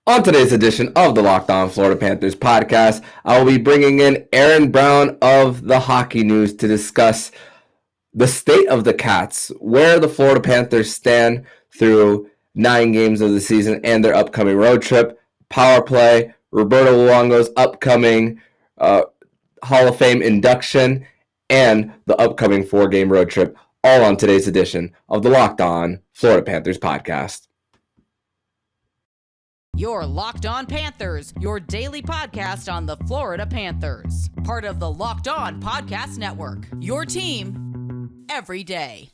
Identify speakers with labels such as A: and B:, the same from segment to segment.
A: On today's edition of the Locked On Florida Panthers podcast, I will be bringing in Erin Brown of the Hockey News to discuss the state of the Cats, where the Florida Panthers stand through 9 games of the season and their upcoming road trip, power play, Roberto Luongo's upcoming Hall of Fame induction, and the upcoming 4-game road trip, all on today's edition of the Locked On Florida Panthers podcast.
B: Your Locked On Panthers, your daily podcast on the Florida Panthers. Part of the Locked On Podcast Network. Your team every day.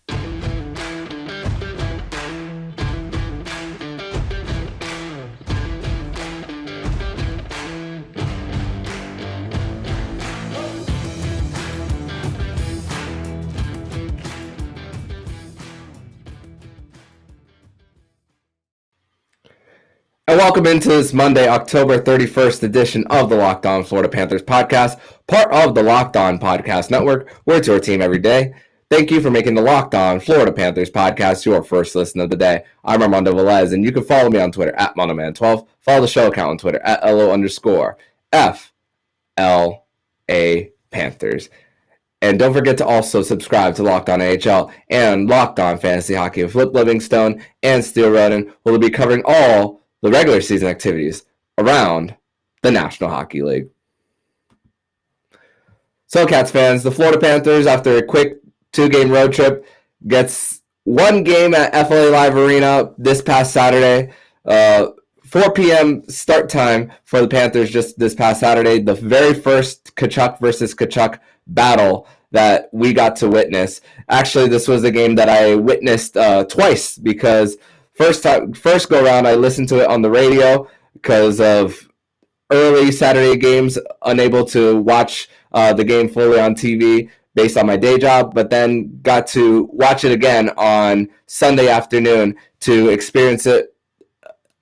A: And welcome into this Monday, October 31st edition of the Locked On Florida Panthers podcast, part of the Locked On Podcast Network, where it's your team every day. Thank you for making the Locked On Florida Panthers podcast your first listen of the day. I'm Armando Velez, and you can follow me on Twitter at MonoMan12. Follow the show account on Twitter at LO_FLA Panthers. And don't forget to also subscribe to Locked On AHL and Locked On Fantasy Hockey with Flip Livingstone and Steel Roden. We'll be covering all the regular season activities around the National Hockey League. So, Cats fans, the Florida Panthers, after a quick 2-game road trip, gets 1 game at FLA Live Arena this past Saturday. 4 p.m. start time for the Panthers just this past Saturday. The very first Tkachuk versus Tkachuk battle that we got to witness. Actually, this was a game that I witnessed twice because first go round, I listened to it on the radio because of early Saturday games, unable to watch the game fully on TV based on my day job, but then got to watch it again on Sunday afternoon to experience it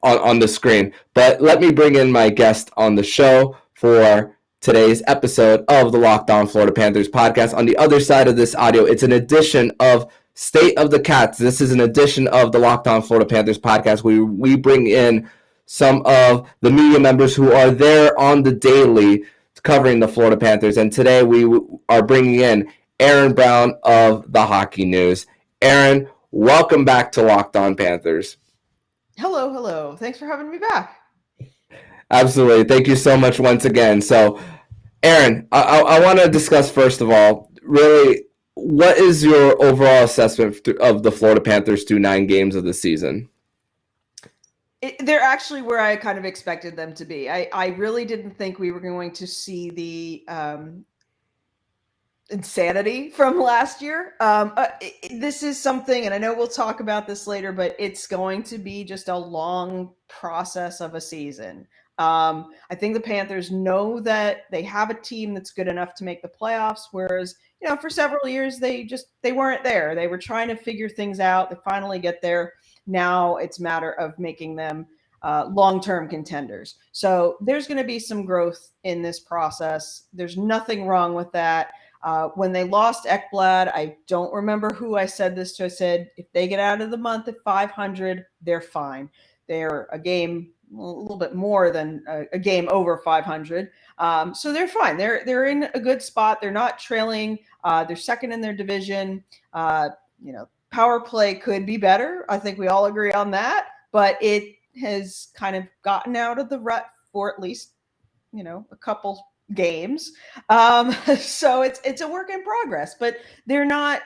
A: on the screen. But let me bring in my guest on the show for today's episode of the Locked On Florida Panthers podcast. On the other side of this audio, it's an edition of State of the Cats. This is an edition of the Locked On Florida Panthers podcast. We bring in some of the media members who are there on the daily covering the Florida Panthers. And today we are bringing in Erin Brown of the Hockey News. Erin, welcome back to Locked On Panthers.
C: Hello. Thanks for having me back.
A: Absolutely. Thank you so much once again. So, Erin, I want to discuss, first of all, really, what is your overall assessment of the Florida Panthers through 9 games of the season?
C: They're actually where I kind of expected them to be. I really didn't think we were going to see the insanity from last year. This is something, and I know we'll talk about this later, but it's going to be just a long process of a season. I think the Panthers know that they have a team that's good enough to make the playoffs, whereas, for several years, they weren't there. They were trying to figure things out. They finally get there. Now it's a matter of making them long-term contenders. So there's going to be some growth in this process. There's nothing wrong with that. When they lost Ekblad, I don't remember who I said this to. I said, if they get out of the month at 500, they're fine. They're a little bit more than a game over 500. So they're fine. They're in a good spot. They're not trailing. They're second in their division. Power play could be better. I think we all agree on that, but it has kind of gotten out of the rut for at least, a couple games. So it's a work in progress, but they're not,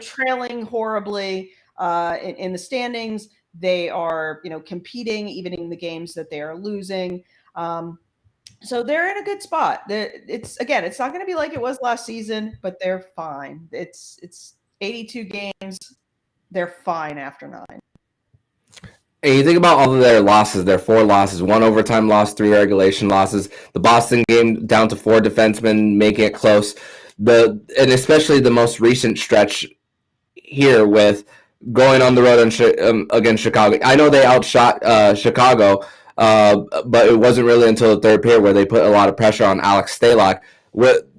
C: trailing horribly in the standings. They are, competing even in the games that they are losing. So they're in a good spot. It's not going to be like it was last season, but they're fine. It's 82 games. They're fine after 9.
A: And you think about all of their losses, their 4 losses, 1 overtime loss, 3 regulation losses, the Boston game down to 4 defensemen, making it close, and especially the most recent stretch here with going on the road against Chicago. I know they outshot Chicago, but it wasn't really until the third period where they put a lot of pressure on Alex Stalock.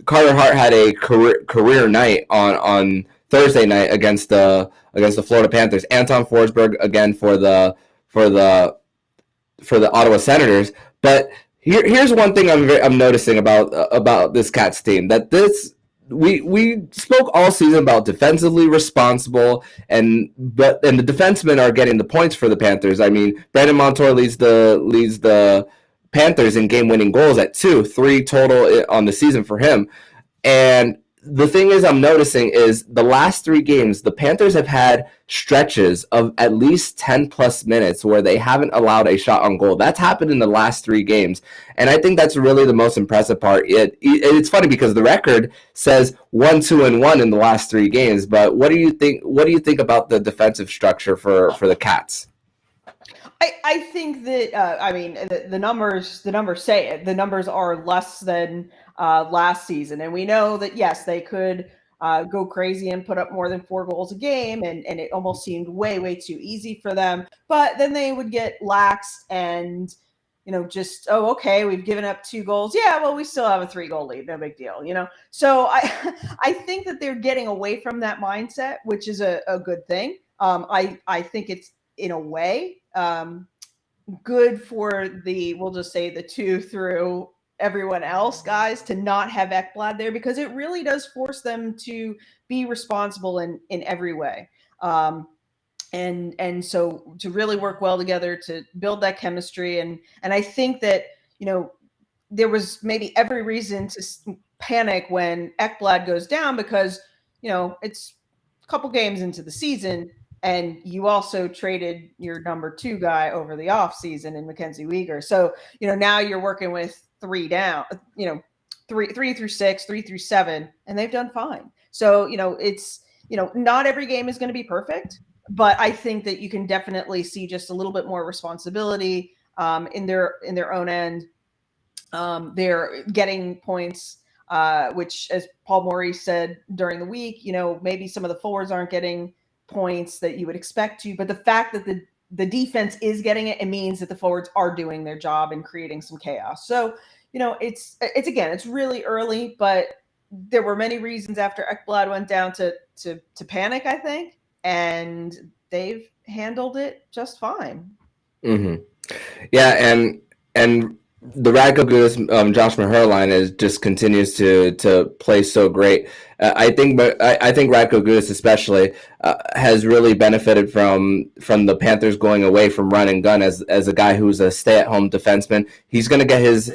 A: Carter Hart had a career night on Thursday night against the Florida Panthers. Anton Forsberg again for the the Ottawa Senators. But here's one thing I'm noticing about this Cats team, that we spoke all season about defensively responsible, and the defensemen are getting the points for the Panthers. I mean, Brandon Montour leads the Panthers in game-winning goals at 3 total on the season for him. And the thing is, I'm noticing is the last 3 games, the Panthers have had stretches of at least 10 plus minutes where they haven't allowed a shot on goal. That's happened in the last 3 games. And I think that's really the most impressive part. It's funny because the record says 1-2-1 in the last 3 games. But what do you think about the defensive structure for the Cats?
C: I think that the numbers say it. The numbers are less than last season, and we know that yes, they could go crazy and put up more than 4 goals a game, and it almost seemed way too easy for them. But then they would get lax and just okay, we've given up 2 goals. Yeah, well, we still have a 3-goal lead, no big deal, So I think that they're getting away from that mindset, which is a good thing. I think it's in a way good for we'll just say the 2 through everyone else guys to not have Ekblad there, because it really does force them to be responsible in every way. And so to really work well together to build that chemistry. And I think that, there was maybe every reason to panic when Ekblad goes down, because, it's a couple games into the season, and you also traded your number 2 guy over the offseason in Mackenzie Weegar. So, now you're working with 3 down, 3 through 6, 3 through 7, and they've done fine. So, it's, not every game is going to be perfect, but I think that you can definitely see just a little bit more responsibility in their own end. They're getting points, which, as Paul Maurice said during the week, maybe some of the forwards aren't getting points that you would expect to, but the fact that the defense is getting it means that the forwards are doing their job and creating some chaos. So, it's again, it's really early, but there were many reasons after Ekblad went down to panic, I think, and they've handled it just fine.
A: Mm-hmm. Yeah, and the Radko Gudas, Josh Maher line just continues to play so great. I think Radko Gudas especially has really benefited from the Panthers going away from run and gun as a guy who's a stay-at-home defenseman. He's going to get his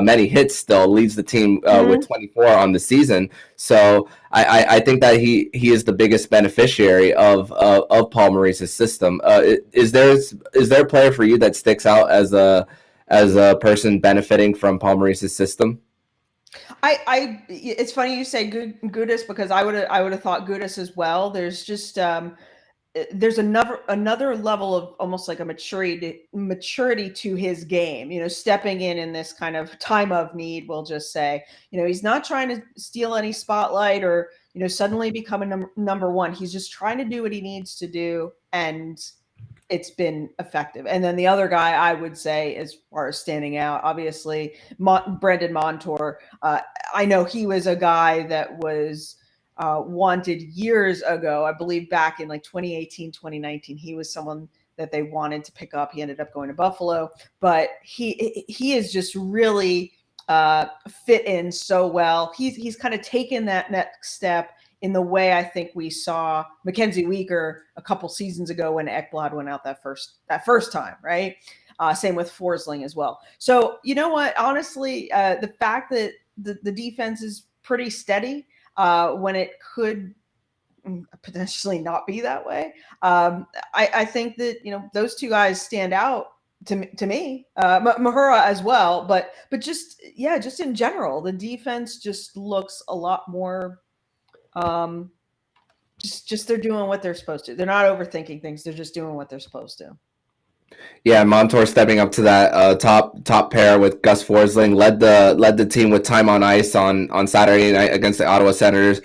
A: many hits still, leads the team with 24 on the season. So I think that he is the biggest beneficiary of Paul Maurice's system. Is there a player for you that sticks out as a person benefiting from Paul Maurice's system?
C: It's funny you say Gudas, because I would have thought Gudas as well. There's just there's another level of almost like a maturity to his game. Stepping in this kind of time of need. We'll just say, he's not trying to steal any spotlight or suddenly become a number 1. He's just trying to do what he needs to do, and it's been effective. And then the other guy I would say, as far as standing out, obviously, Brandon Montour. I know he was a guy that was wanted years ago. I believe back in like 2018, 2019, he was someone that they wanted to pick up. He ended up going to Buffalo, but he is just really fit in so well. He's kind of taken that next step in the way I think we saw Mackenzie Weegar a couple seasons ago when Ekblad went out that first time, right? Same with Forsling as well. So you know what? Honestly, the fact that the defense is pretty steady when it could potentially not be that way, I think that those 2 guys stand out to me. Mahura as well, but just in general, the defense just looks a lot more. Just they're doing what they're supposed to. They're not overthinking things. They're just doing what they're supposed to.
A: Yeah, Montour stepping up to that top pair with Gus Forsling led the team with time on ice on Saturday night against the Ottawa Senators.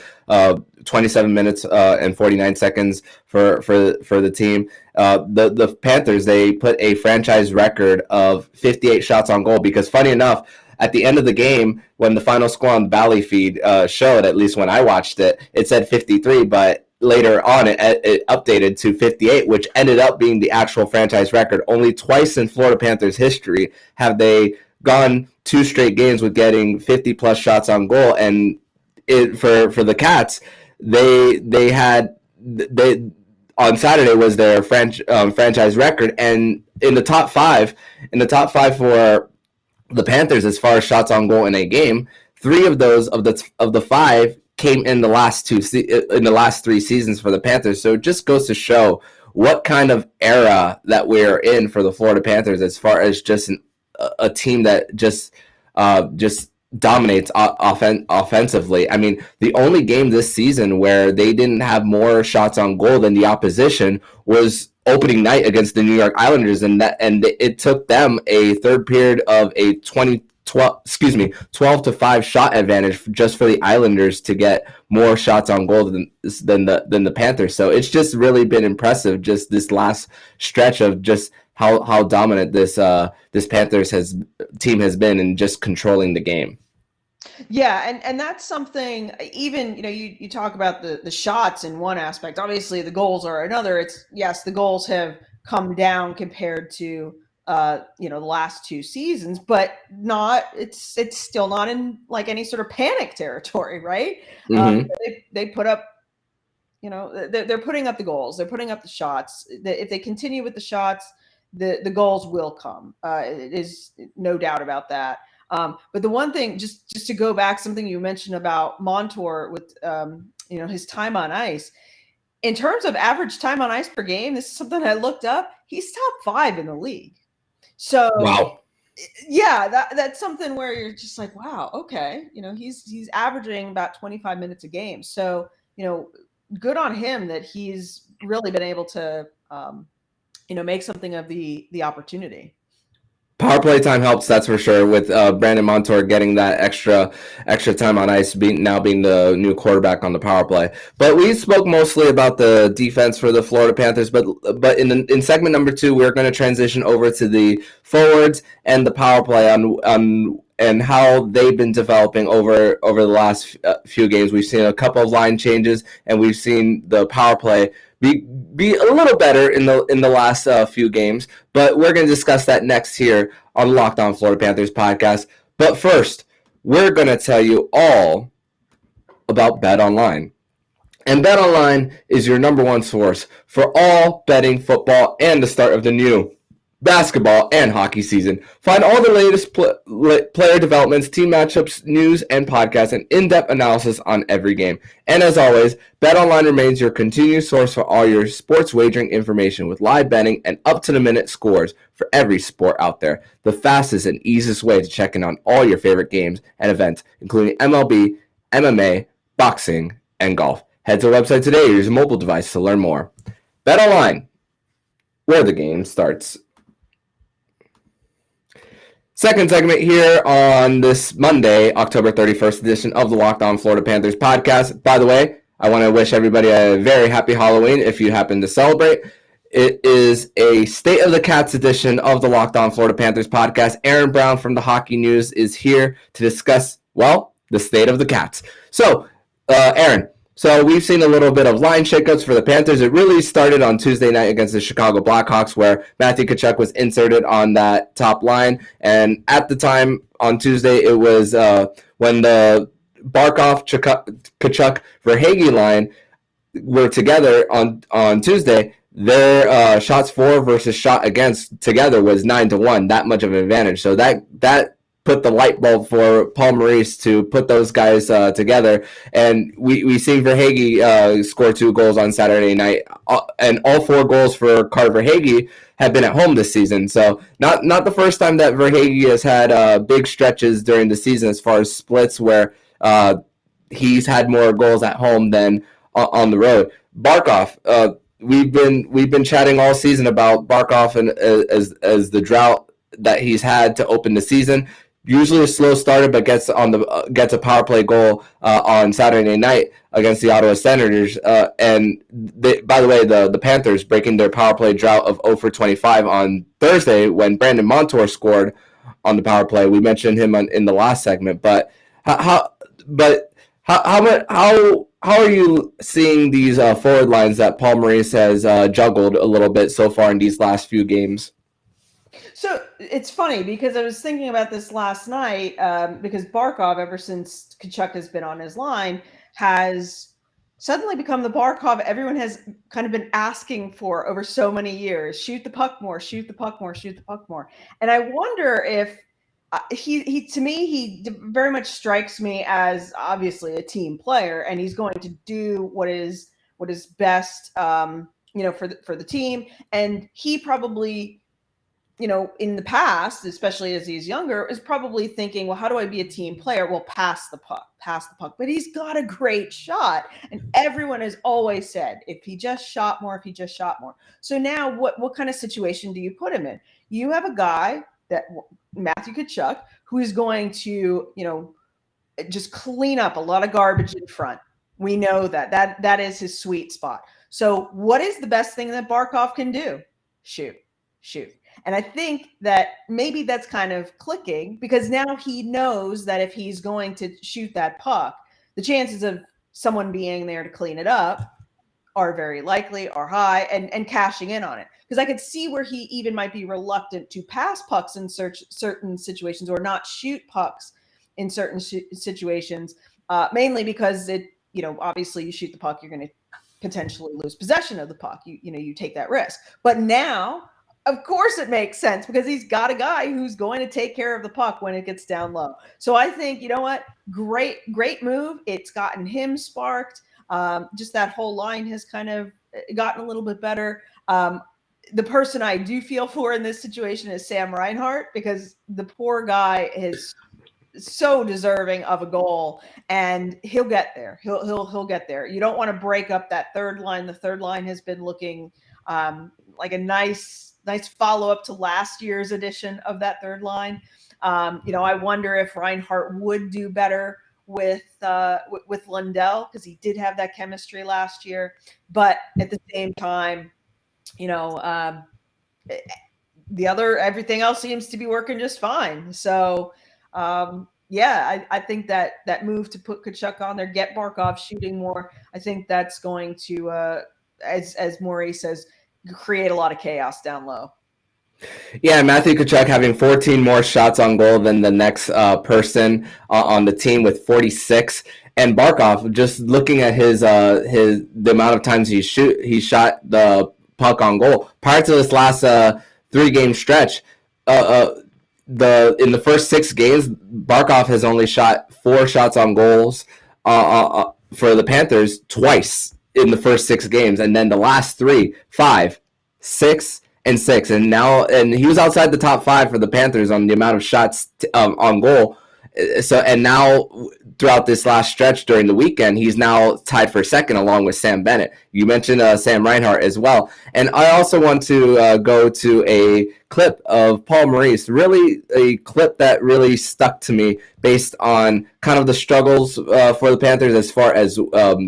A: 27 minutes and 49 seconds for the team. The Panthers, they put a franchise record of 58 shots on goal, because funny enough, at the end of the game, when the final score on the Valley feed showed, at least when I watched it, it said 53, but later on, it updated to 58, which ended up being the actual franchise record. Only twice in Florida Panthers history have they gone 2 straight games with getting 50-plus shots on goal. And for the Cats, they on Saturday was their franchise record, and in the top five for the Panthers as far as shots on goal in a game, 3 of those of the 5 came in the last 3 seasons for the Panthers. So it just goes to show what kind of era that we're in for the Florida Panthers as far as just a team that just dominates offensively. I mean, the only game this season where they didn't have more shots on goal than the opposition was opening night against the New York Islanders, and it took them a third period of a 12-5 shot advantage just for the Islanders to get more shots on goal than the Panthers. So it's just really been impressive, just this last stretch of just how dominant this Panthers team has been in just controlling the game.
C: Yeah, and that's something. Even you talk about the shots in one aspect. Obviously, the goals are another. It's yes, the goals have come down compared to the last 2 seasons, but not. It's still not in like any sort of panic territory, right?
A: Mm-hmm.
C: They put up. They're putting up the goals. They're putting up the shots. If they continue with the shots, the goals will come. It is no doubt about that. But the one thing, just to go back, something you mentioned about Montour with his time on ice. In terms of average time on ice per game, this is something I looked up. He's top 5 in the league. So
A: wow,
C: yeah, that's something where you're just like, wow, okay, he's averaging about 25 minutes a game. So good on him that he's really been able to make something of the opportunity.
A: Power play time helps, that's for sure, with Brandon Montour getting that extra time on ice, being the new quarterback on the power play. But we spoke mostly about the defense for the Florida Panthers. But in segment number 2, we're going to transition over to the forwards and the power play on and how they've been developing over the last few games. We've seen a couple of line changes, and we've seen the power play be a little better in the last few games, but we're going to discuss that next here on Locked On Florida Panthers podcast. But first, we're going to tell you all about BetOnline. And BetOnline is your number one source for all betting football and the start of the new basketball and hockey season. Find all the latest player developments, team matchups, news, and podcasts, and in-depth analysis on every game. And as always, BetOnline remains your continued source for all your sports wagering information with live betting and up-to-the-minute scores for every sport out there. The fastest and easiest way to check in on all your favorite games and events, including MLB, MMA, boxing, and golf. Head to the website today or use a mobile device to learn more. BetOnline, where the game starts. Second segment here on this Monday, October 31st edition of the Locked On Florida Panthers podcast. By the way, I want to wish everybody a very happy Halloween if you happen to celebrate. It is a State of the Cats edition of the Locked On Florida Panthers podcast. Erin Brown from the Hockey News is here to discuss, the state of the Cats. So, Erin, so we've seen a little bit of line shakeups for the Panthers. It really started on Tuesday night against the Chicago Blackhawks, where Matthew Tkachuk was inserted on that top line. And at the time on Tuesday, it was when the Barkov, Tkachuk, Verhaeghe line were together on Tuesday. Their shots for versus shot against together was 9-1. That much of an advantage. So that put the light bulb for Paul Maurice to put those guys together. And we seen Verhaeghe score 2 goals on Saturday night. And all 4 goals for Carter Verhaeghe have been at home this season. So not the first time that Verhaeghe has had big stretches during the season as far as splits where he's had more goals at home than on the road. Barkov, we've been chatting all season about Barkov and as the drought that he's had to open the season. Usually a slow starter, but gets a power play goal on Saturday night against the Ottawa Senators. And by the way, the Panthers breaking their power play drought of 0 for 25 on Thursday when Brandon Montour scored on the power play. We mentioned him in the last segment, but how how are you seeing these forward lines that Paul Maurice has juggled a little bit so far in these last few games?
C: So it's funny because I was thinking about this last night because Barkov, ever since Tkachuk has been on his line, has suddenly become the Barkov everyone has kind of been asking for over so many years. Shoot the puck more, shoot the puck more, shoot the puck more. And I wonder if he to me, he very much strikes me as obviously a team player, and he's going to do what is best, for the team. And he probably, in the past, especially as he's younger, is probably thinking, well, how do I be a team player? Well, pass the puck. But he's got a great shot. And everyone has always said, if he just shot more. So now what kind of situation do you put him in? You have a guy that Matthew Tkachuk, who is going to, just clean up a lot of garbage in front. We know that is his sweet spot. So what is the best thing that Barkov can do? Shoot. And I think that maybe that's kind of clicking because now he knows that if he's going to shoot that puck, the chances of someone being there to clean it up are very likely, are high, and cashing in on it. Because I could see where he even might be reluctant to pass pucks in certain situations or not shoot pucks in certain situations, mainly because obviously you shoot the puck, you're going to potentially lose possession of the puck. You take that risk. But now, of course it makes sense because he's got a guy who's going to take care of the puck when it gets down low. So I think, you know what? Great move. It's gotten him sparked. Just that whole line has kind of gotten a little bit better. The person I do feel for in this situation is Sam Reinhart because the poor guy is so deserving of a goal, and he'll get there. He'll get there. You don't want to break up that third line. The third line has been looking like a nice follow-up to last year's edition of that third line. I wonder if Reinhart would do better with Lundell because he did have that chemistry last year. But at the same time, everything else seems to be working just fine. So, I think that move to put Tkachuk on there, get Barkov shooting more, I think that's going to, as Maurice says, create a lot of chaos down low.
A: Yeah, Matthew Tkachuk having 14 more shots on goal than the next person on the team with 46, and Barkov just looking at the amount of times he shot the puck on goal prior to this last 3-game stretch. In the first 6 games, Barkov has only shot 4 shots on goals for the Panthers twice in the first 6 games, and then the last 3, 5, 6, and 6, and he was outside the top 5 for the Panthers on the amount of shots on goal. So, and now throughout this last stretch during the weekend, he's now tied for second along with Sam Bennett. You mentioned Sam Reinhart as well. And I also want to go to a clip of Paul Maurice, really a clip that really stuck to me based on kind of the struggles for the Panthers as far as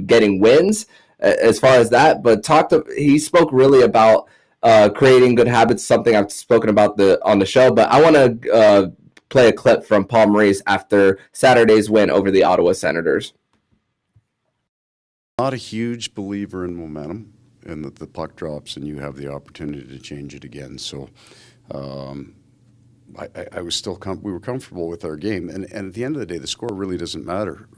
A: getting wins, as far as that. But he spoke really about creating good habits, something I've spoken about on the show. But I want to play a clip from Paul Maurice after Saturday's win over the Ottawa Senators.
D: Not a huge believer in momentum and that the puck drops and you have the opportunity to change it again. So I was still we were comfortable with our game. And at the end of the day, the score really doesn't matter.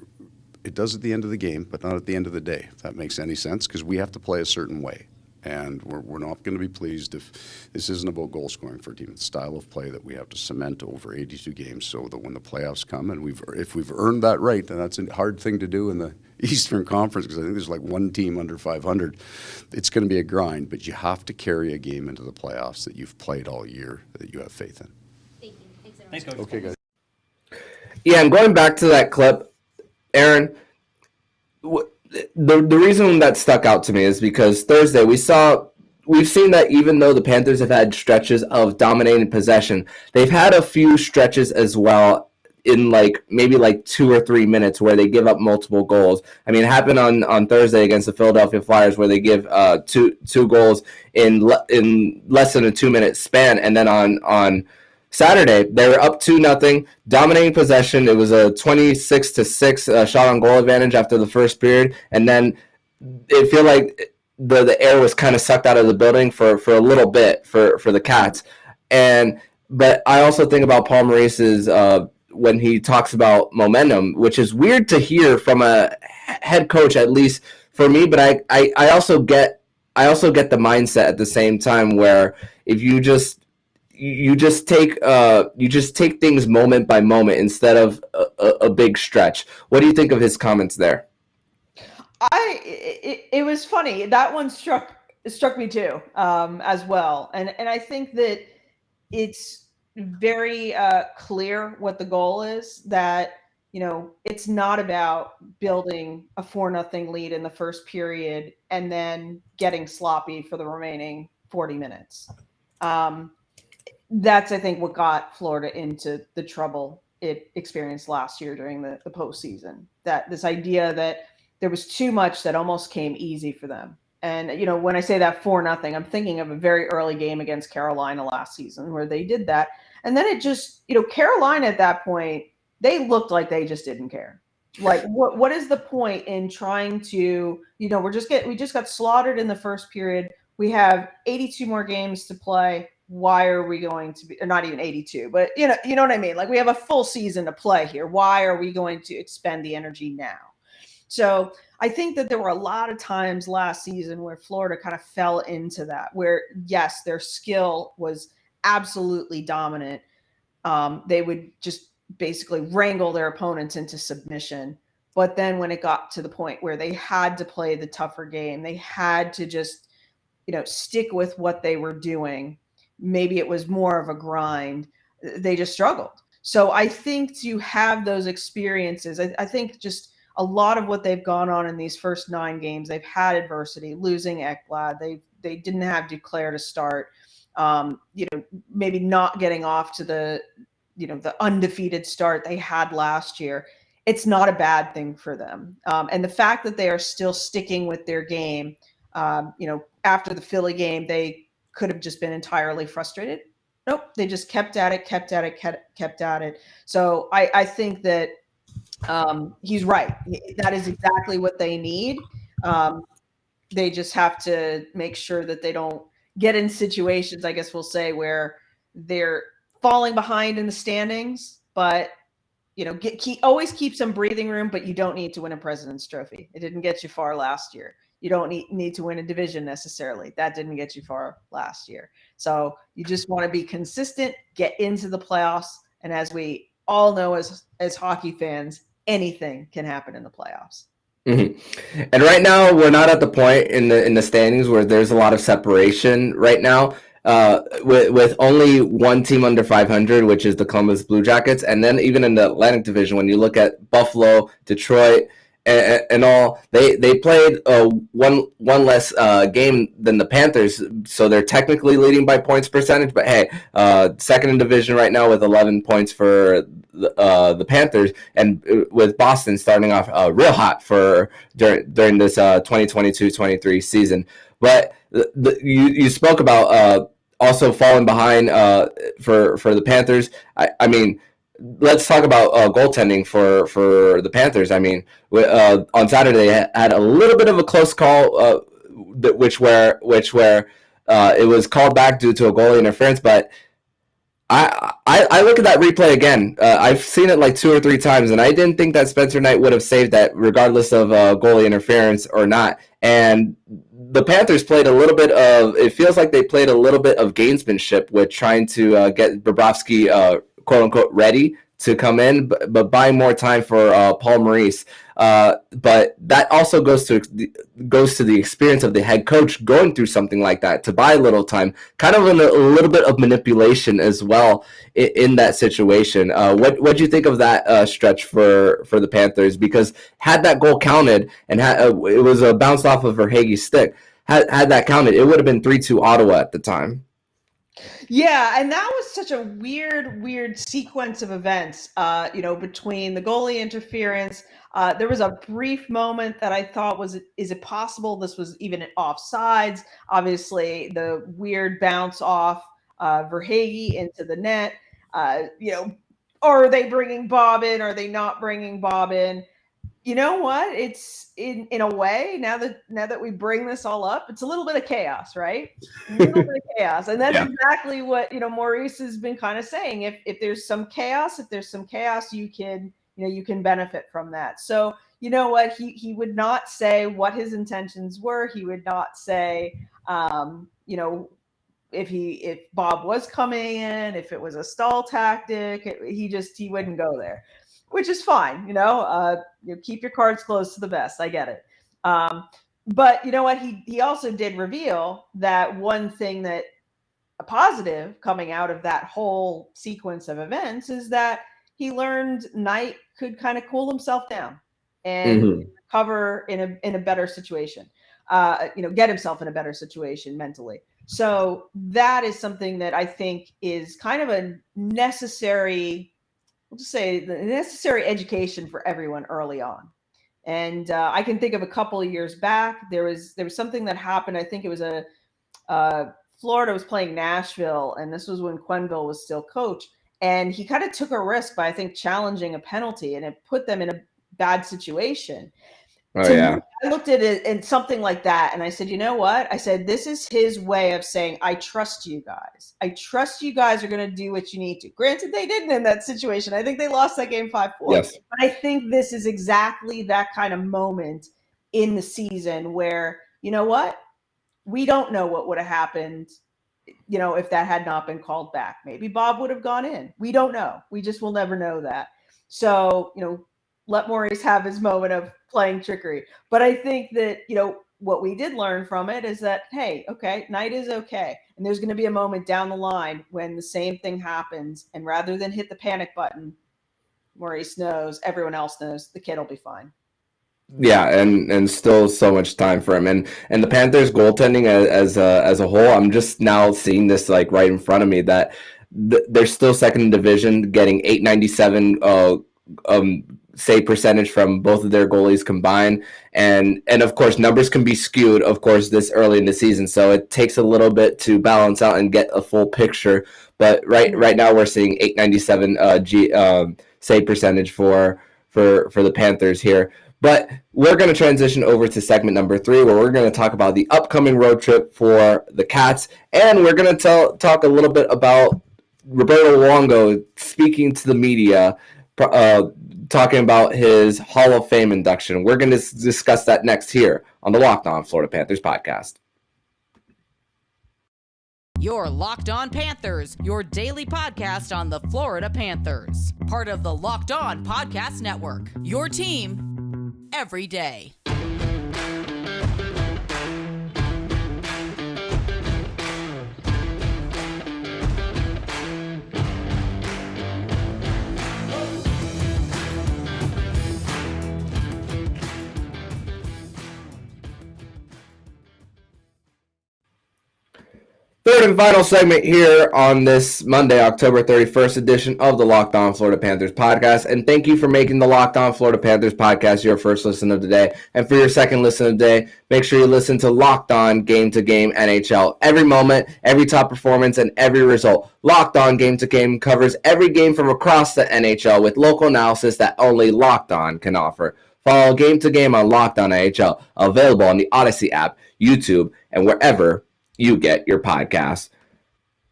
D: It does at the end of the game, but not at the end of the day, if that makes any sense, because we have to play a certain way. And we're not going to be pleased if this isn't about goal scoring for a team. It's a style of play that we have to cement over 82 games so that when the playoffs come, and if we've earned that right, then that's a hard thing to do in the Eastern Conference because I think there's like one team under 500. It's going to be a grind, but you have to carry a game into the playoffs that you've played all year, that you have faith in.
E: Thank you.
F: Thanks, Coach.
D: Okay, guys.
A: Yeah, and going back to that clip, Erin, the reason that stuck out to me is because Thursday we've seen that even though the Panthers have had stretches of dominating possession, they've had a few stretches as well in maybe 2 or 3 minutes where they give up multiple goals. I mean, it happened on Thursday against the Philadelphia Flyers where they give two goals in less than a 2-minute span, and then on Saturday, they were up 2-0, dominating possession. It was a 26-6 shot on goal advantage after the first period, and then it feel like the air was kind of sucked out of the building for a little bit for the Cats. But I also think about Paul Maurice's when he talks about momentum, which is weird to hear from a head coach, at least for me. But I also get the mindset at the same time where if you just take things moment by moment instead of a big stretch. What do you think of his comments there?
C: It was funny. That one struck me too, as well. And I think that it's very clear what the goal is, that, it's not about building a 4-0 lead in the first period and then getting sloppy for the remaining 40 minutes. That's, I think, what got Florida into the trouble it experienced last year during the postseason. That this idea that there was too much that almost came easy for them. And, when I say that 4-0, I'm thinking of a very early game against Carolina last season where they did that. And then it just, Carolina at that point, they looked like they just didn't care. Like, what is the point in trying to, we just got slaughtered in the first period. We have 82 more games to play. Why are we going to be, or not even 82, but you know what I mean? Like, we have a full season to play here. Why are we going to expend the energy now? So I think that there were a lot of times last season where Florida kind of fell into that, where, yes, their skill was absolutely dominant. They would just basically wrangle their opponents into submission. But then when it got to the point where they had to play the tougher game, they had to just, stick with what they were doing. Maybe it was more of a grind. They just struggled. So I think to have those experiences, I think just a lot of what they've gone on in these first 9 games, they've had adversity, losing Ekblad. They didn't have Duclair to start. Maybe not getting off to the undefeated start they had last year. It's not a bad thing for them. And the fact that they are still sticking with their game, after the Philly game, they could have just been entirely frustrated. Nope. They just kept at it. So I think that he's right. That is exactly what they need. They just have to make sure that they don't get in situations, I guess we'll say, where they're falling behind in the standings, but always keep some breathing room. But you don't need to win a President's Trophy. It didn't get you far last year. You don't need to win a division necessarily. That didn't get you far last year. So you just want to be consistent, get into the playoffs, and as we all know as hockey fans, anything can happen in the playoffs.
A: Mm-hmm. And right now, we're not at the point in the standings where there's a lot of separation right now, with only one team under 500, which is the Columbus Blue Jackets. And then even in the Atlantic Division, when you look at Buffalo, Detroit, and all, they played one less game than the Panthers, so they're technically leading by points percentage. But hey, second in division right now with 11 points for the Panthers, and with Boston starting off real hot during this 2022-23 season. But you spoke about also falling behind for the Panthers. I mean, let's talk about goaltending for the Panthers. I mean, on Saturday they had a little bit of a close call, which where it was called back due to a goalie interference. But I look at that replay again. I've seen it like 2 or 3 times, and I didn't think that Spencer Knight would have saved that, regardless of goalie interference or not. And the Panthers played a little bit of. It feels like they played a little bit of gamesmanship with trying to get Bobrovsky, quote unquote, ready to come in, but buying more time for Paul Maurice. But that also goes to the experience of the head coach going through something like that, to buy a little time, kind of a little bit of manipulation as well in that situation. What do you think of that stretch for the Panthers? Because had that goal counted and it was a bounced off of Verhaeghe's stick, had that counted, it would have been 3-2 Ottawa at the time.
C: Yeah, and that was such a weird sequence of events, between the goalie interference. There was a brief moment that I thought is it possible this was even offsides? Obviously, the weird bounce off Verhaeghe into the net. Are they bringing Bob in? Are they not bringing Bob in? You know what? It's in a way, now that we bring this all up, it's a little bit of chaos, right? A little bit of chaos. And that's exactly what, Maurice has been kind of saying. If there's some chaos, you can benefit from that. So, you know what? He would not say what his intentions were. He would not say, if Bob was coming in, if it was a stall tactic, he wouldn't go there, which is fine. Keep your cards close to the vest. I get it. But you know what? He also did reveal that one thing that a positive coming out of that whole sequence of events is that he learned Knight could kind of cool himself down and recover in a better situation. Get himself in a better situation mentally. So that is something that I think is kind of a necessary, we'll just say the necessary education for everyone early on. And I can think of a couple of years back, there was something that happened. I think it was Florida was playing Nashville, and this was when Quenneville was still coach. And he kind of took a risk by, I think, challenging a penalty, and it put them in a bad situation.
A: Oh, yeah.
C: I looked at it and something like that, and I said, you know what? I said, this is his way of saying, I trust you guys. I trust you guys are going to do what you need to. Granted, they didn't in that situation. I think they lost that game 5-4.
A: Yes.
C: But I think this is exactly that kind of moment in the season where, you know what? We don't know what would have happened, if that had not been called back. Maybe Bob would have gone in. We don't know. We just will never know that. So, let Maurice have his moment of playing trickery. But I think that, what we did learn from it is that, hey, okay, Knight is okay. And there's going to be a moment down the line when the same thing happens. And rather than hit the panic button, Maurice knows, everyone else knows, the kid will be fine.
A: Yeah, and still so much time for him. And the Panthers goaltending as a whole, I'm just now seeing this like right in front of me that they're still second in division, getting .897 save percentage from both of their goalies combined. And of course, numbers can be skewed, of course, this early in the season. So it takes a little bit to balance out and get a full picture. But right now we're seeing .897 save percentage for the Panthers here. But we're going to transition over to segment number 3, where we're going to talk about the upcoming road trip for the Cats. And we're going to talk a little bit about Roberto Luongo speaking to the media, talking about his Hall of Fame induction. We're going to discuss that next here on the Locked On Florida Panthers podcast.
B: You're Locked On Panthers, your daily podcast on the Florida Panthers. Part of the Locked On Podcast Network, your team every day.
A: Third and final segment here on this Monday, October 31st edition of the Locked On Florida Panthers podcast. And thank you for making the Locked On Florida Panthers podcast your first listen of the day. And for your second listen of the day, make sure you listen to Locked On Game to Game NHL. Every moment, every top performance, and every result. Locked On Game to Game covers every game from across the NHL with local analysis that only Locked On can offer. Follow Game to Game on Locked On NHL, available on the Odyssey app, YouTube, and wherever you get your podcast.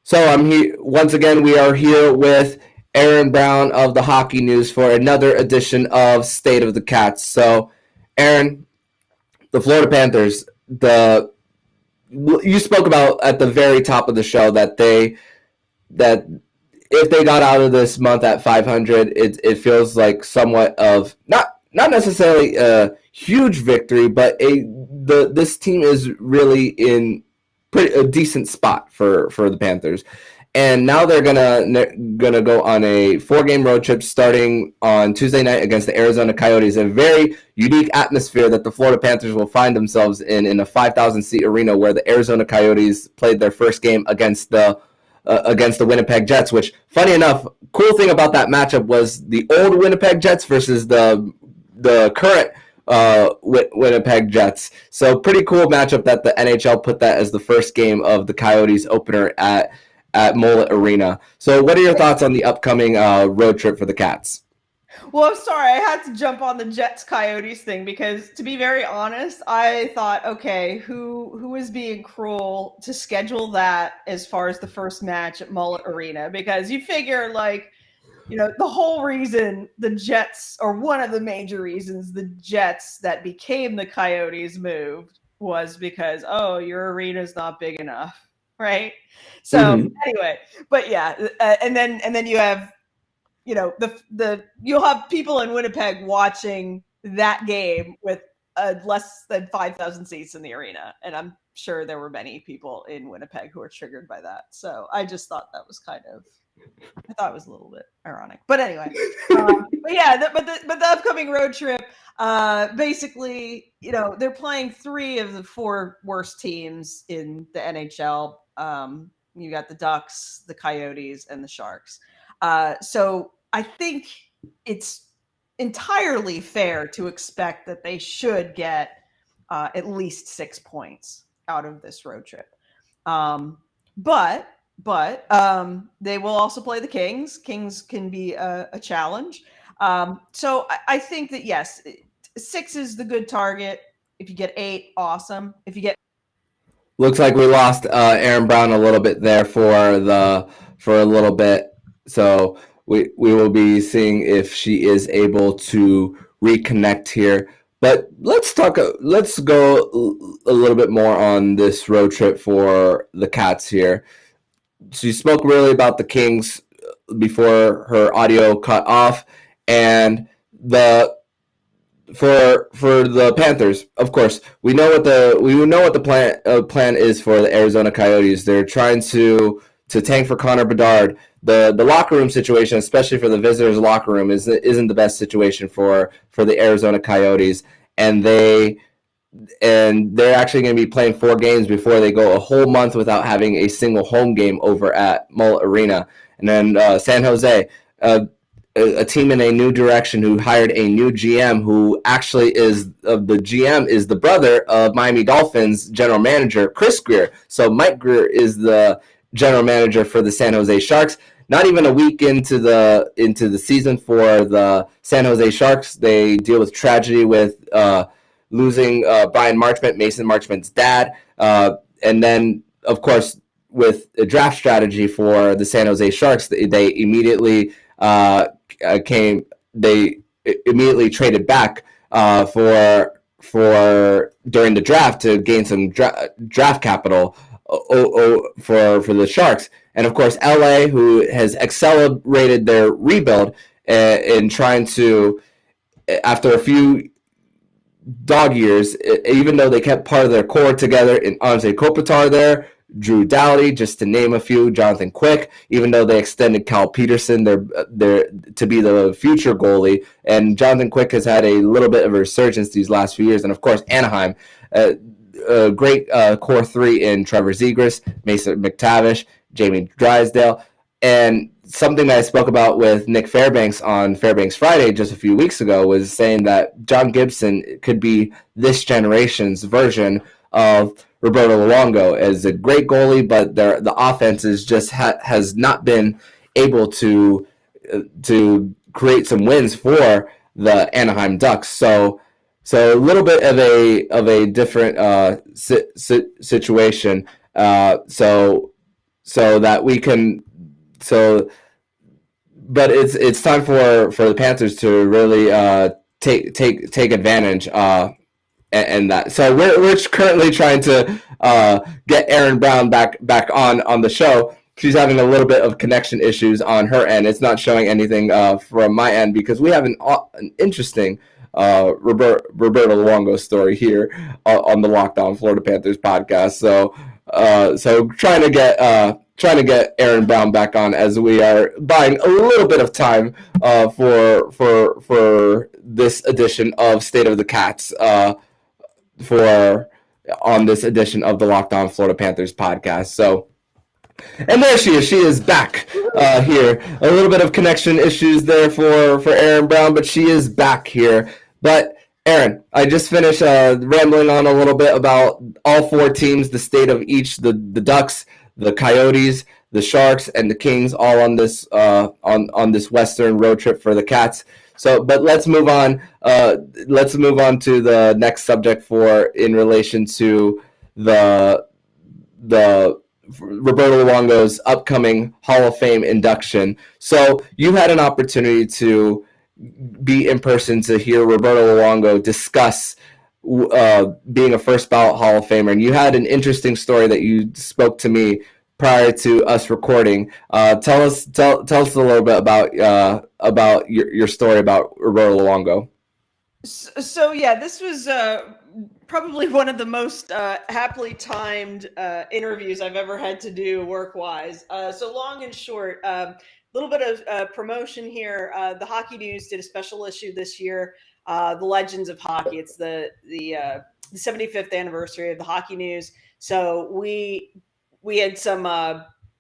A: So I'm here once again. We are here with Erin Brown of the Hockey News for another edition of State of the Cats. So, Erin, the Florida Panthers. You spoke about at the very top of the show that if they got out of this month at 500, it feels like somewhat of not necessarily a huge victory, but this team is really in a decent spot for the Panthers. And now they're gonna go on a 4-game road trip starting on Tuesday night against the Arizona Coyotes. A very unique atmosphere that the Florida Panthers will find themselves in a 5,000-seat arena, where the Arizona Coyotes played their first game against the Winnipeg Jets. Which, funny enough, cool thing about that matchup was the old Winnipeg Jets versus the current Winnipeg Jets. So pretty cool matchup that the NHL put that as the first game of the Coyotes opener at at Mullet Arena. So what are your thoughts on the upcoming road trip for the Cats?
C: Well, I'm sorry. I had to jump on the Jets Coyotes thing because, to be very honest, I thought, okay, who is being cruel to schedule that as far as the first match at Mullet Arena? Because you figure, like, you know, the whole reason the Jets, or one of the major reasons the Jets that became the Coyotes moved was because, oh, your arena's not big enough, right? So anyway, but yeah, and then you have, you know, you'll have people in Winnipeg watching that game with less than 5,000 seats in the arena, and I'm sure there were many people in Winnipeg who were triggered by that. So I just thought that was I thought it was a little bit ironic, but anyway. But yeah, but the upcoming road trip, basically, you know, they're playing 3 of the 4 worst teams in the NHL. You got the Ducks, the Coyotes, and the Sharks. So I think it's entirely fair to expect that they should get at least 6 points out of this road trip. But they will also play the Kings. Kings can be a challenge. So I think that, yes, 6 is the good target. If you get 8, awesome. If you get
A: Looks like we lost Erin Brown a little bit there for a little bit. So we will be seeing if she is able to reconnect here. But let's go a little bit more on this road trip for the Cats here. She spoke really about the Kings before her audio cut off, and for the Panthers, of course, we know what the plan is for the Arizona Coyotes. They're trying to tank for Connor Bedard. The locker room situation, especially for the visitors' locker room, isn't the best situation for the Arizona Coyotes, and they're actually going to be playing 4 games before they go a whole month without having a single home game over at Mullet Arena. And then San Jose, a team in a new direction who hired a new GM who actually the GM is the brother of Miami Dolphins general manager Chris Greer. So Mike Greer is the general manager for the San Jose Sharks. Not even a week into the season for the San Jose Sharks, they deal with tragedy with losing Brian Marchment, Mason Marchment's dad, and then of course with a draft strategy for the San Jose Sharks, they immediately traded back for during the draft to gain some draft capital for the Sharks. And of course, LA, who has accelerated their rebuild in trying to, after a few dog years, even though they kept part of their core together in Anze Kopitar there, Drew Doughty, just to name a few, Jonathan Quick, even though they extended Cal Peterson there to be the future goalie. And Jonathan Quick has had a little bit of a resurgence these last few years. And of course, Anaheim, a great core 3 in Trevor Zegras, Mason McTavish, Jamie Drysdale. And something that I spoke about with Nick Fairbanks on Fairbanks Friday just a few weeks ago was saying that John Gibson could be this generation's version of Roberto Luongo, as a great goalie, but the offense is just has not been able to create some wins for the Anaheim Ducks. So a little bit of a different situation. So that we can but it's time for the Panthers to really take advantage. And that. So we're currently trying to get Erin Brown back on the show. She's having a little bit of connection issues on her end. It's not showing anything from my end because we have an interesting Roberto Luongo story here on the Locked On Florida Panthers podcast. So trying to get Erin Brown back on as we are buying a little bit of time for this edition of State of the Cats. On this edition of the Locked On Florida Panthers podcast. So, and there she is. She is back here. A little bit of connection issues there for Erin Brown, but she is back here. But Erin, I just finished rambling on a little bit about all 4 teams, the state of each, the Ducks, the Coyotes, the Sharks and the Kings all on this on this Western road trip for the Cats. So, but let's move on. Let's move on to the next subject in relation to the Roberto Luongo's upcoming Hall of Fame induction. So you had an opportunity to be in person to hear Roberto Luongo discuss being a first ballot Hall of Famer, and you had an interesting story that you spoke to me prior to us recording. Tell us a little bit about your story about Roberto Luongo.
C: So yeah, this was probably one of the most happily timed interviews I've ever had to do work-wise. So long and short, little bit of promotion here. The Hockey News did a special issue this year, The Legends of Hockey. It's the 75th anniversary of the Hockey News. So we had some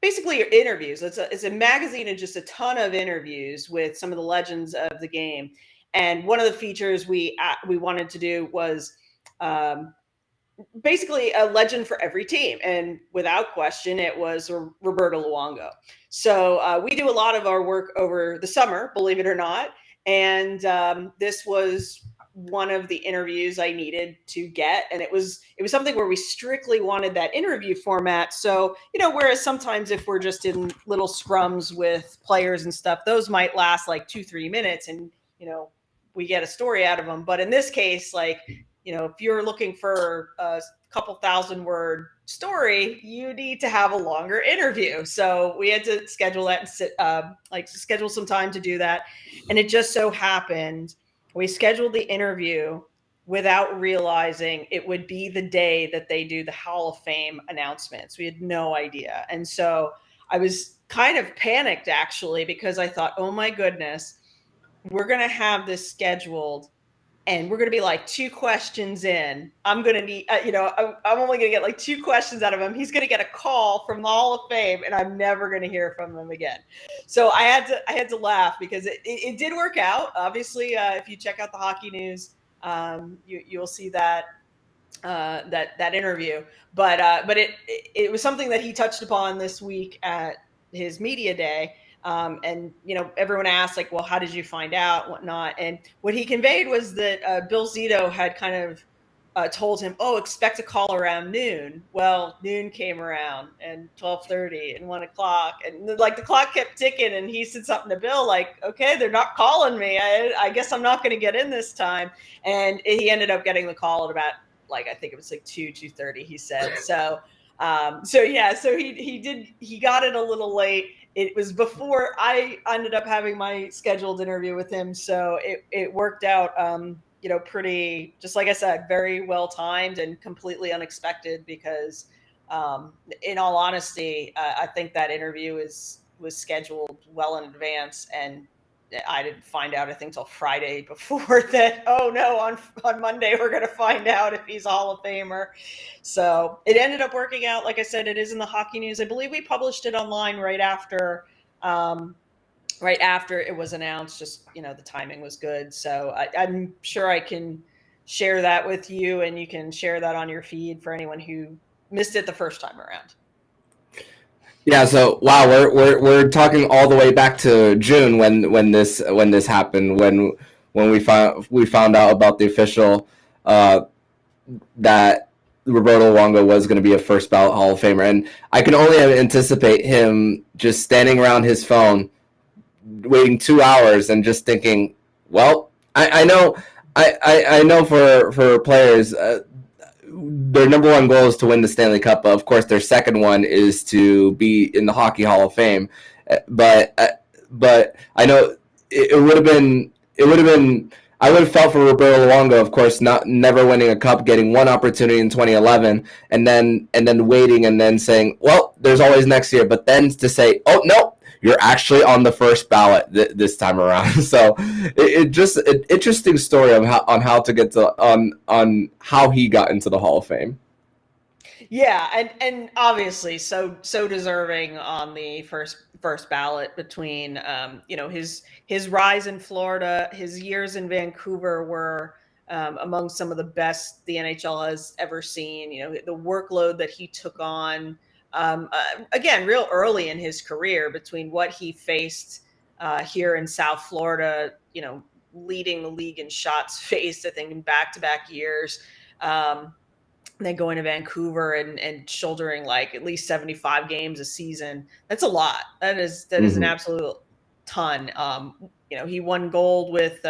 C: basically interviews. It's a magazine and just a ton of interviews with some of the legends of the game. And one of the features we wanted to do was basically a legend for every team. And without question, it was Roberto Luongo. So we do a lot of our work over the summer, believe it or not. And this was one of the interviews I needed to get. And it was something where we strictly wanted that interview format. So, whereas sometimes if we're just in little scrums with players and stuff, those might last like 2-3 minutes and, we get a story out of them. But in this case, if you're looking for a couple 1,000-word story, you need to have a longer interview. So we had to schedule that and schedule some time to do that. And it just so happened we scheduled the interview without realizing it would be the day that they do the Hall of Fame announcements. We had no idea. And so I was kind of panicked, actually, because I thought, oh my goodness, we're going to have this scheduled and we're going to be like 2 questions in. I'm going to need, I'm only going to get like 2 questions out of him. He's going to get a call from the Hall of Fame and I'm never going to hear from him again. So I had to laugh because it did work out. Obviously, if you check out the Hockey News, you'll see that interview, but it was something that he touched upon this week at his media day. And everyone asked well, how did you find out, whatnot? And what he conveyed was that Bill Zito had kind of told him, expect a call around noon. Well, noon came around and 12:30 and 1 o'clock, and the clock kept ticking. And he said something to Bill okay, they're not calling me. I guess I'm not going to get in this time. And he ended up getting the call at about I think it was 2:30. He said so. So he got it a little late. It was before I ended up having my scheduled interview with him. So it worked out, pretty, just like I said, very well timed and completely unexpected because, in all honesty, I think that interview was scheduled well in advance, and I didn't find out, I think, till Friday before that. Oh no, on Monday, we're going to find out if he's a Hall of Famer. So it ended up working out. Like I said, it is in the Hockey News. I believe we published it online right after it was announced. Just, the timing was good. So I'm sure I can share that with you, and you can share that on your feed for anyone who missed it the first time around.
A: Yeah, so wow, we're talking all the way back to June when this happened, when we found out about the official that Roberto Luongo was going to be a first ballot Hall of Famer, and I can only anticipate him just standing around his phone, waiting 2 hours, and just thinking, well, I know for players. Their number one goal is to win the Stanley Cup, but of course their second one is to be in the Hockey Hall of Fame. But I know it would have been I would have felt for Roberto Luongo, of course, never winning a cup, getting one opportunity in 2011, and then waiting and then saying, well, there's always next year, but then to say, oh no, you're actually on the first ballot this time around. So it just an interesting story on how to get to on how he got into the Hall of Fame.
C: Yeah, and obviously so deserving on the first ballot between his rise in Florida, his years in Vancouver were among some of the best the NHL has ever seen. The workload that he took on again, real early in his career, between what he faced here in South Florida, leading the league in shots faced, I think, in back-to-back years. Then going to Vancouver and shouldering like at least 75 games a season. That's a lot. That is an absolute ton. He won gold with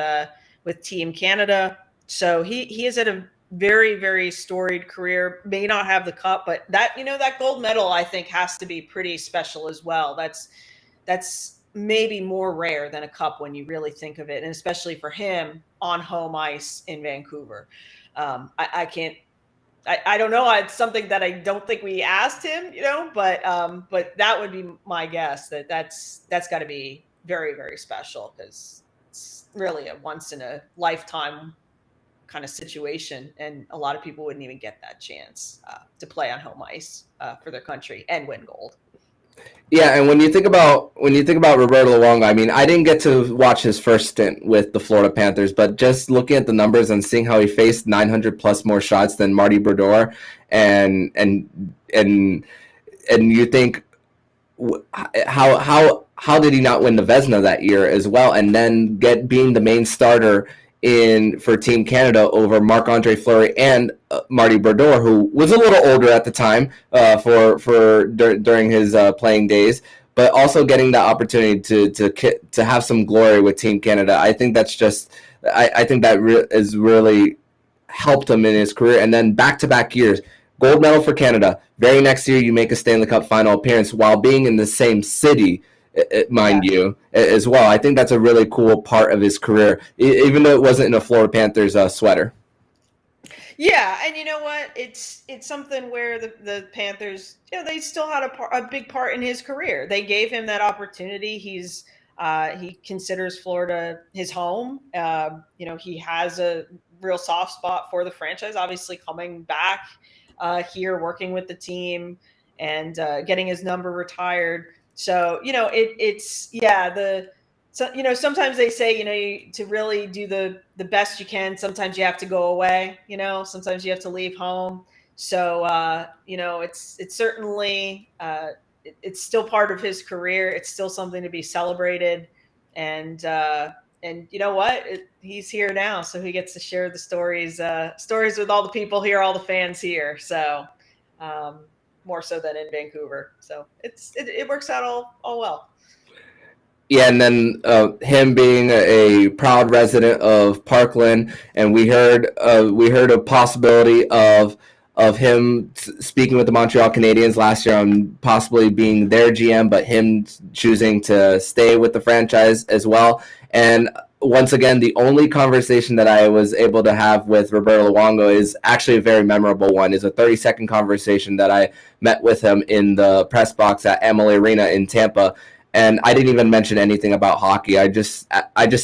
C: Team Canada. So he has had a very, very storied career. May not have the cup, but that gold medal, I think, has to be pretty special as well. That's maybe more rare than a cup when you really think of it, and especially for him on home ice in Vancouver. I don't know. It's something that I don't think we asked him, but that would be my guess. That's got to be very, very special, because it's really a once in a lifetime kind of situation, and a lot of people wouldn't even get that chance to play on home ice for their country and win gold.
A: Yeah, and when you think about Roberto Luongo, I mean, I didn't get to watch his first stint with the Florida Panthers, but just looking at the numbers and seeing how he faced 900 plus more shots than Marty Brodeur, and you think, how did he not win the Vezina that year as well, and then being the main starter for Team Canada over Marc-Andre Fleury and Marty Brodeur, who was a little older at the time during his playing days, but also getting the opportunity to have some glory with Team Canada. I think that's just I think that has really helped him in his career. And then back-to-back years, gold medal for Canada. Very next year, you make a Stanley Cup final appearance while being in the same city, mind you, as well. I think that's a really cool part of his career, even though it wasn't in a Florida Panthers sweater.
C: Yeah, and you know what? It's something where the Panthers, they still had a big part in his career. They gave him that opportunity. He considers Florida his home. He has a real soft spot for the franchise. Obviously, coming back here, working with the team, and getting his number retired. So sometimes they say, to really do the best you can, sometimes you have to go away, sometimes you have to leave home. So, it's certainly, it's still part of his career. It's still something to be celebrated. And you know what? He's here now, so he gets to share the stories with all the people here, all the fans here. So, more so than in Vancouver. So it works out all well.
A: Yeah, and then him being a proud resident of Parkland, and we heard a possibility of him speaking with the Montreal Canadiens last year on possibly being their GM, but him choosing to stay with the franchise as well. And once again, the only conversation that I was able to have with Roberto Luongo is actually a very memorable one. Is a 30-second conversation that I met with him in the press box at Amalie Arena in Tampa. And I didn't even mention anything about hockey. I just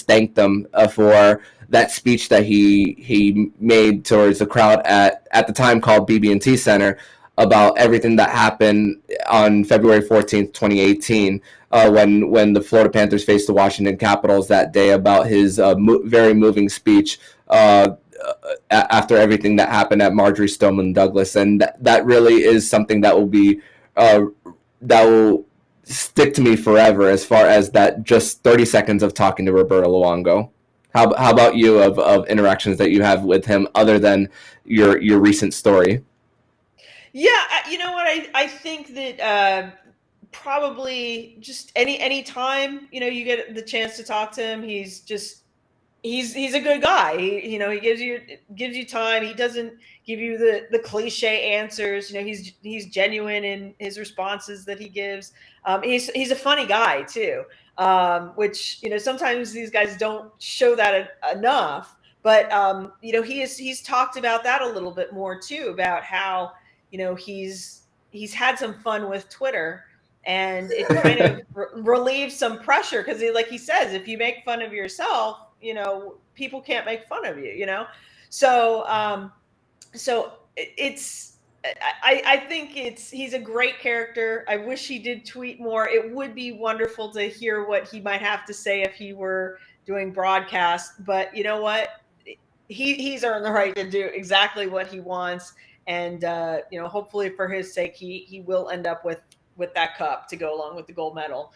A: thanked them for that speech that he made towards the crowd at the time called BB&T Center about everything that happened on February 14th, 2018, when the Florida Panthers faced the Washington Capitals that day, about his very moving speech after everything that happened at Marjorie Stoneman Douglas. And that really is something that will stick to me forever, as far as that just 30 seconds of talking to Roberto Luongo. How about you, of interactions that you have with him other than your recent story?
C: Yeah, you know what? I think that probably just any time you get the chance to talk to him, he's a good guy. He gives you time. He doesn't give you the cliche answers. He's genuine in his responses that he gives. He's a funny guy too, which sometimes these guys don't show that enough. But he's talked about that a little bit more too, about how he's had some fun with Twitter, and it kind of relieves some pressure, because like he says, if you make fun of yourself, people can't make fun of you, So I think he's a great character. I wish he did tweet more. It would be wonderful to hear what he might have to say if he were doing broadcast. But you know what? He's earned the right to do exactly what he wants. And hopefully for his sake, he will end up with that cup to go along with the gold medal.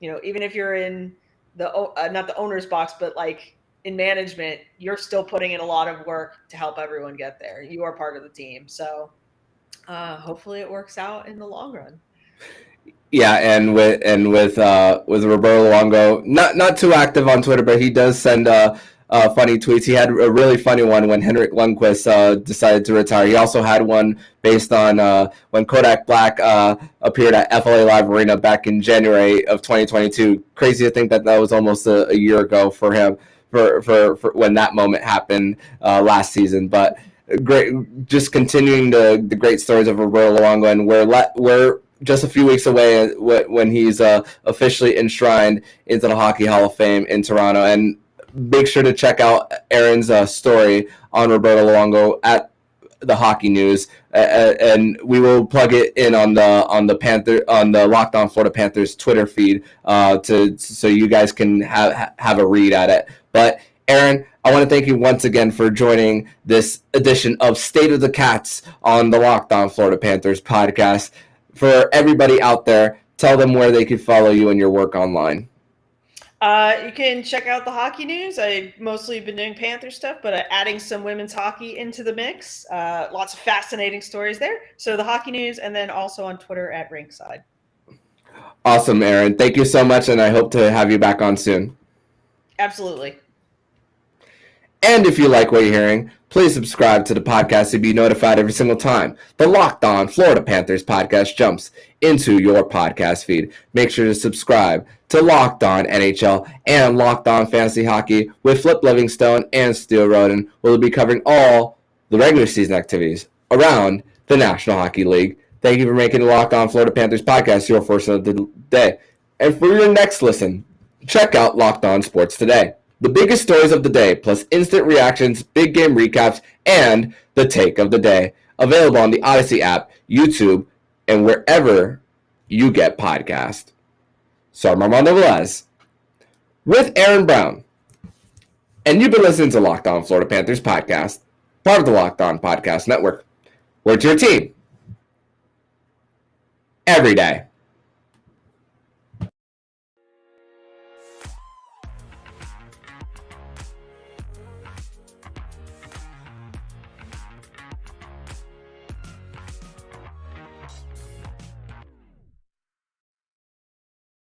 C: Even if you're in the not the owner's box, but like in management, you're still putting in a lot of work to help everyone get there. You are part of the team, so hopefully it works out in the long run.
A: Yeah, and with Roberto Luongo, not too active on Twitter, but he does send funny tweets. He had a really funny one when Henrik Lundqvist decided to retire. He also had one based on when Kodak Black appeared at FLA Live Arena back in January of 2022. Crazy to think that was almost a year ago for him, for when that moment happened last season. But great, just continuing the great stories of Roberto Luongo, and we're just a few weeks away when he's officially enshrined into the Hockey Hall of Fame in Toronto. And make sure to check out Erin's story on Roberto Luongo at the Hockey News, and we will plug it in on the Locked On Florida Panthers Twitter feed so you guys can have a read at it. But Erin, I want to thank you once again for joining this edition of State of the Cats on the Locked On Florida Panthers podcast. For everybody out there, tell them where they can follow you and your work online.
C: You can check out the Hockey News. I've mostly been doing Panther stuff, but adding some women's hockey into the mix. Lots of fascinating stories there. So the Hockey News, and then also on Twitter at Rinkside.
A: Awesome, Erin. Thank you so much, and I hope to have you back on soon.
C: Absolutely.
A: And if you like what you're hearing, please subscribe to the podcast to be notified every single time the Locked On Florida Panthers podcast jumps into your podcast feed. Make sure to subscribe to Locked On NHL and Locked On Fantasy Hockey with Flip Livingstone and Steele Roden. We'll be covering all the regular season activities around the National Hockey League. Thank you for making the Locked On Florida Panthers podcast your first of the day. And for your next listen, check out Locked On Sports Today. The biggest stories of the day, plus instant reactions, big game recaps, and the take of the day. Available on the Odyssey app, YouTube, and wherever you get podcasts. So I'm Armando Velez with Erin Brown. And you've been listening to Locked On Florida Panthers podcast, part of the Locked On Podcast Network. We're your team every day.